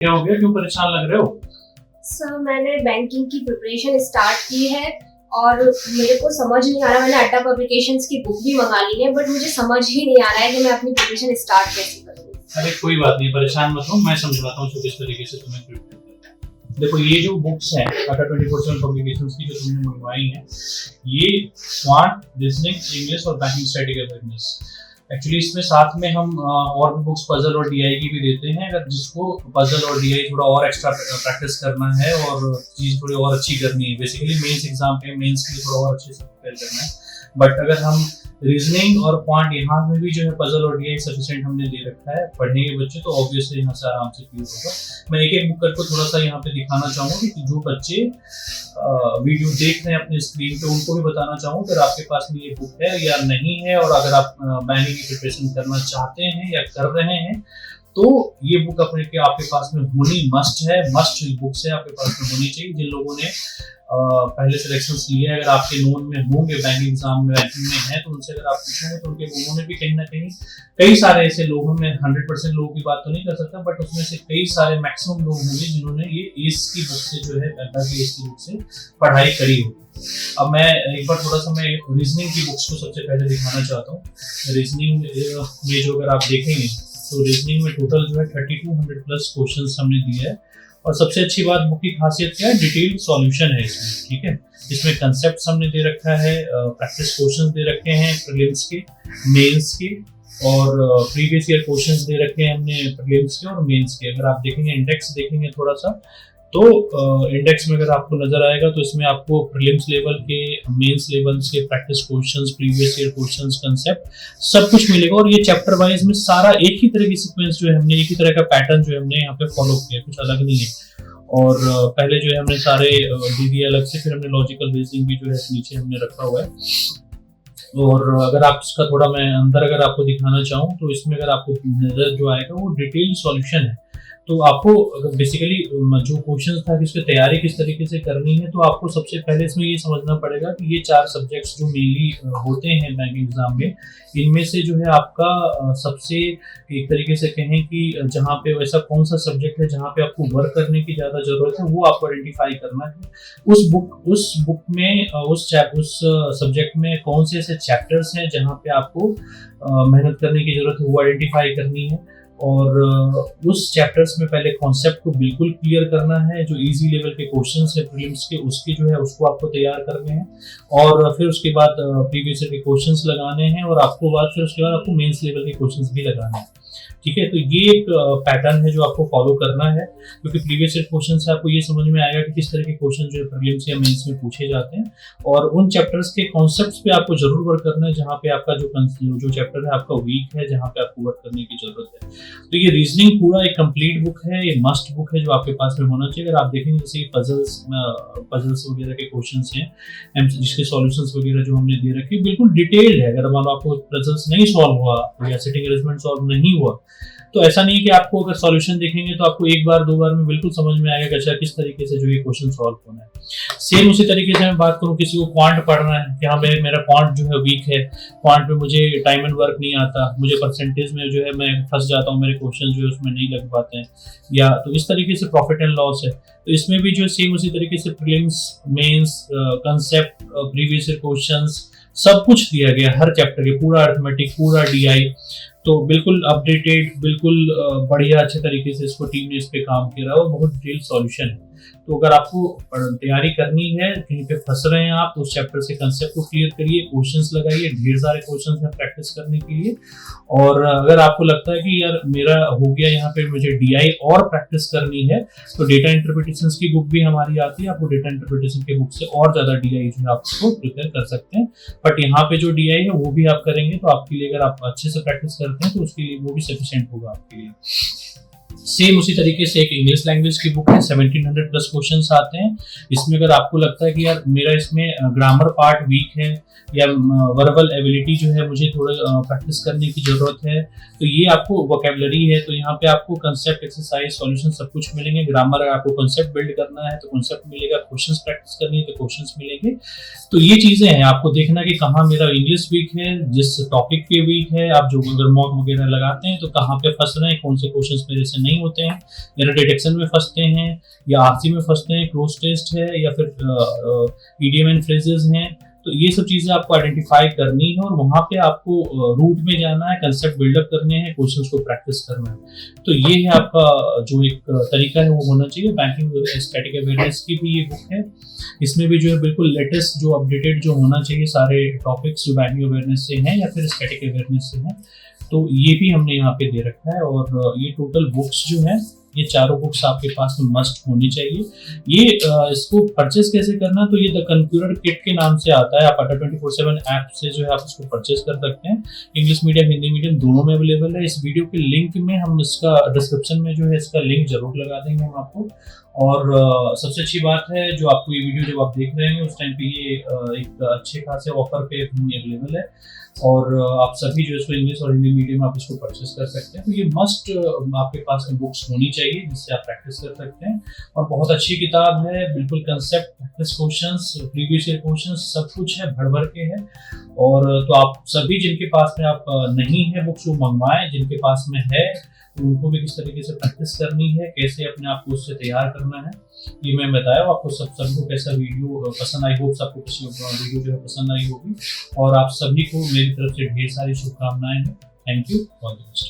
क्या हो गया, क्यों परेशान लग रहे हो? सर मैंने बैंकिंग की प्रिपरेशन स्टार्ट की है और मेरे को समझ नहीं आ रहा। मैंने अड्डा पब्लिकेशंस की बुक भी मंगा ली है, बट मुझे समझ ही नहीं आ रहा है कि मैं अपनी प्रिपरेशन स्टार्ट कैसे करूँ। अरे कोई बात नहीं, परेशान मत हो, मैं समझाता हूँ किस तरीके से तुम्हें प्रिपेयर करना है। देखो, ये जो बुक्स हैं टाटा 24/7 पब्लिकेशंस की जो तुमने मंगवाई हैं, ये क्वांट, रीजनिंग, इंग्लिश और बैंकिंग स्टडी अवेयरनेस। एक्चुअली इसमें साथ में हम और भी बुक्स पजल और डीआई की भी देते हैं, अगर जिसको पजल और डीआई थोड़ा और एक्स्ट्रा प्रैक्टिस करना है और चीज़ थोड़ी और अच्छी करनी है। बेसिकली मेंस एग्जाम पे मेंस के लिए थोड़ा और अच्छे से प्रिपेयर करना है। बट अगर हम रीजनिंग और क्वांट यहाँ में भी जो है पजल और डीआई सफिशिएंट हमने दे रखा है पढ़ने के बच्चे, तो ऑब्वियसली यहाँ से आराम से क्लियर होगा। मैं एक एक बुक करके थोड़ा सा यहाँ पे दिखाना चाहूँगा कि जो बच्चे वीडियो देख रहे हैं अपने स्क्रीन पे, उनको भी बताना चाहूँ अगर आपके पास में ये बुक है या नहीं है, और अगर आप बैंकिंग की प्रिपरेशन करना चाहते हैं या कर रहे हैं, तो ये बुक अपने के आपके पास में होनी मस्ट है। मस्ट बुक्स है आपके पास में होनी चाहिए। जिन लोगों ने पहले सिलेक्शंस लिए हैं, अगर आपके नोन में होंगे बैंकिंग एग्जाम में बैंकिंग में है, तो उनसे अगर आप पूछोगे तो उन्होंने भी कहीं ना कहीं कई सारे ऐसे लोग हैं, मैं 100% लोगों की बात तो नहीं कर सकता, बट उसमें से कई सारे मैक्सिमम लोग होंगे जिन्होंने ये एस की बुक से जो है अड्डा की एस की बुक से पढ़ाई करी होगी। अब मैं एक बार थोड़ा सा मैं रीजनिंग की बुक्स को सबसे पहले दिखाना चाहता हूँ। रीजनिंग में जो अगर आप देखेंगे तो रीजनिंग में टोटल जो है 3200 प्लस क्वेश्चंस हमने दिया है। और सबसे अच्छी बात बुक की खासियत क्या है, डिटेल्ड सॉल्यूशन है इसमें। ठीक है, इसमें कंसेप्ट हमने दे रखा है, प्रैक्टिस क्वेश्चंस दे रखे हैं प्रीलिम्स के, मेंस के, और प्रीवियस ईयर क्वेश्चंस दे रखे हैं हमने प्रीलिम्स के और मेंस के। अगर आप देखेंगे इंडेक्स देखेंगे थोड़ा सा, तो इंडेक्स में अगर आपको नजर आएगा तो इसमें आपको प्रीलिम्स लेवल के, मेंस लेवल्स के practice questions, previous year questions, concept सब कुछ मिलेगा। और ये चैप्टर वाइज में सारा एक ही तरह की सीक्वेंस जो है हमने, एक ही तरह का पैटर्न जो है हमने यहाँ पे फॉलो किया, कुछ अलग नहीं है। और पहले जो है हमने सारे दे दिए अलग से, फिर हमने लॉजिकल रीजनिंग भी जो है नीचे हमने रखा हुआ है। और अगर आप इसका थोड़ा मैं अंदर अगर आपको दिखाना चाहूँ तो इसमें अगर आपको नजर जो आएगा वो डिटेल सॉल्यूशन है। तो आपको अगर बेसिकली जो क्वेश्चन था कि इसकी तैयारी किस तरीके से करनी है, तो आपको सबसे पहले इसमें ये समझना पड़ेगा कि ये 4 सब्जेक्ट्स जो मेनली होते हैं बैंकिंग एग्जाम में, इनमें से जो है आपका सबसे एक तरीके से कहें कि जहाँ पे वैसा कौन सा सब्जेक्ट है जहाँ पे आपको वर्क करने की ज़्यादा ज़रूरत है, वो आपको आइडेंटिफाई करना है। उस बुक में उस सब्जेक्ट में कौन से ऐसे चैप्टर्स हैं जहाँ पे आपको मेहनत करने की ज़रूरत है, वो आइडेंटिफाई करनी है। और उस चैप्टर्स में पहले कॉन्सेप्ट को बिल्कुल क्लियर करना है, जो इजी लेवल के क्वेश्चंस है प्रीलिम्स के, उसके जो है उसको आपको तैयार करने हैं। और फिर उसके बाद प्रीवियस ईयर के क्वेश्चंस लगाने हैं, और फिर उसके बाद आपको मेंस लेवल के क्वेश्चंस भी लगाने हैं। ठीक है, तो ये एक पैटर्न है जो आपको फॉलो करना है, क्योंकि प्रीवियस ईयर क्वेश्चन से आपको ये समझ में आएगा कि किस तरह के क्वेश्चन जो है प्रीलिम्स या मेंस में पूछे जाते हैं। और उन चैप्टर्स के कॉन्सेप्ट्स पे आपको जरूर वर्क करना है जहाँ पे आपका जो चैप्टर है आपका वीक है, जहाँ पे आपको वर्क करने की जरूरत है। तो ये रीजनिंग पूरा एक कंप्लीट बुक है, ये मस्ट बुक है जो आपके पास में होना चाहिए। अगर आप देखेंगे जैसे पजल्स वगैरह के क्वेश्चन हैं, जिसके सॉल्यूशंस वगैरह जो हमने दे रखे बिल्कुल डिटेल्ड है। अगर मान लो आपको पजल्स नहीं सॉल्व हुआ या सिटिंग अरेंजमेंट सॉल्व नहीं हुआ, तो ऐसा नहीं है कि आपको अगर सॉल्यूशन देखेंगे तो आपको एक बार 2 बार में बिल्कुल समझ में आएगा कि अच्छा किस तरीके से जो ये क्वेश्चन सॉल्व होना है। सेम उसी तरीके से मैं बात करूं, किसी को क्वांट पढ़ना है कि हाँ मेरा क्वांट जो है वीक है, क्वांट में मुझे टाइम एंड वर्क नहीं आता, मुझे परसेंटेज में जो है मैं फंस जाता हूँ, मेरे क्वेश्चन जो है उसमें नहीं लग पाते हैं, या तो इस तरीके से प्रॉफिट एंड लॉस है, तो इसमें भी जो सेम उसी तरीके से prelims, mains, concept, previous year questions सब कुछ दिया गया हर चैप्टर के, पूरा अरिथमेटिक, पूरा डीआई। तो बिल्कुल अपडेटेड, बिल्कुल बढ़िया अच्छे तरीके से इसको टीम ने इस पे काम किया और बहुत डिटेल सॉल्यूशन है। तो अगर आपको तैयारी करनी है, कहीं पे फंस रहे हैं आप, तो उस चैप्टर से कंसेप्ट को क्लियर करिए, क्वेश्चंस लगाइए, ढेर सारे क्वेश्चंस हैं प्रैक्टिस करने के लिए। और अगर आपको लगता है कि यार मेरा हो गया यहाँ पे, मुझे डीआई और प्रैक्टिस करनी है, तो डेटा इंटरप्रिटेशंस की बुक भी हमारी आती है, आपको डेटा इंटरप्रिटेशन की बुक से और ज्यादा डीआई जो है आपको प्रिपेयर कर सकते हैं। बट यहाँ पे जो डीआई है वो भी आप करेंगे तो आपके लिए, अगर आप अच्छे से प्रैक्टिस करते हैं तो उसके लिए वो भी सफिशिएंट होगा आपके लिए। सेम उसी तरीके से एक इंग्लिश लैंग्वेज की बुक है, 1700 प्लस क्वेश्चंस आते हैं। इसमें अगर आपको लगता है कि यार मेरा इसमें ग्रामर पार्ट वीक है या वर्बल एबिलिटी जो है मुझे थोड़ा प्रैक्टिस करने की जरूरत है, तो ये आपको वोकेबलरी है, तो यहाँ पे आपको कंसेप्ट, एक्सरसाइज, सॉल्यूशन सब कुछ मिलेंगे। ग्रामर अगर आपको कंसेप्ट बिल्ड करना है तो कंसेप्ट मिलेगा, क्वेश्चंस प्रैक्टिस करनी है तो क्वेश्चंस मिलेंगे। तो ये चीजें हैं, आपको देखना कि कहाँ मेरा इंग्लिश वीक है, जिस टॉपिक पे वीक है, आप जो अगर मॉक वगैरह लगाते हैं तो कहाँ पे फंस रहे हैं, कौन से क्वेश्चंस मेरे से नहीं होते हैं, एरर डिटेक्शन में फंसते हैं या आरसी में फंसते हैं, क्लोज टेस्ट है या फिर ईडीएम एंड फ्रेजेस हैं, तो ये सब चीजें आपको आइडेंटिफाई करनी है और वहां पे आपको रूट में जाना है, कंसेप्ट बिल्डअप करने हैं, क्वेश्चंस को प्रैक्टिस करना है। तो ये है आपका जो एक तरीका है वो होना चाहिए। बैंकिंग स्टैटिक अवेयरनेस की भी ये बुक है, इसमें भी जो है बिल्कुल लेटेस्ट जो अपडेटेड जो होना चाहिए सारे टॉपिक्स जो बैंकिंग अवेयरनेस से हैं या फिर स्टैटिक अवेयरनेस से हैं, तो ये भी हमने यहाँ पे दे रखा है। और ये टोटल बुक्स जो है ये चारों बुक्स आपके पास में मस्ट होनी चाहिए। ये इसको परचेस कैसे करना, तो ये द कन्क्यूरर किट के नाम से आता है। आप अड्डा 24/7 ऐप से जो है आप इसको परचेस कर सकते हैं। इंग्लिश मीडियम हिंदी मीडियम दोनों में अवेलेबल है। इस वीडियो के लिंक में हम इसका डिस्क्रिप्शन में जो है इसका लिंक जरूर लगा देंगे हम आपको। और सबसे अच्छी बात है जो आपको ये वीडियो जब आप देख रहे हैं उस टाइम पे ये एक अच्छे खासे ऑफर पे अवेलेबल है और आप सभी जो इसको इंग्लिश और हिंदी मीडियम आप इसको परचेस कर सकते हैं। तो ये मस्ट आपके पास में बुक्स होनी चाहिए जिससे आप प्रैक्टिस कर सकते हैं। और बहुत अच्छी किताब है, बिल्कुल concept, practice questions, previous year questions सब कुछ है, भर भर के है। और तो आप सभी जिनके पास में आप नहीं है बुक्स वो मंगवाएं, जिनके पास में है उनको भी किस तरीके से प्रैक्टिस करनी है, कैसे अपने आप को उससे तैयार करना है, ये मैं बताया। आपको सबको कैसा वीडियो पसंद आई, होप आपको किसी वीडियो जो है पसंद आई होगी। और आप सभी को मेरी तरफ से ढेर सारी शुभकामनाएं हैं। Thank you, all the best.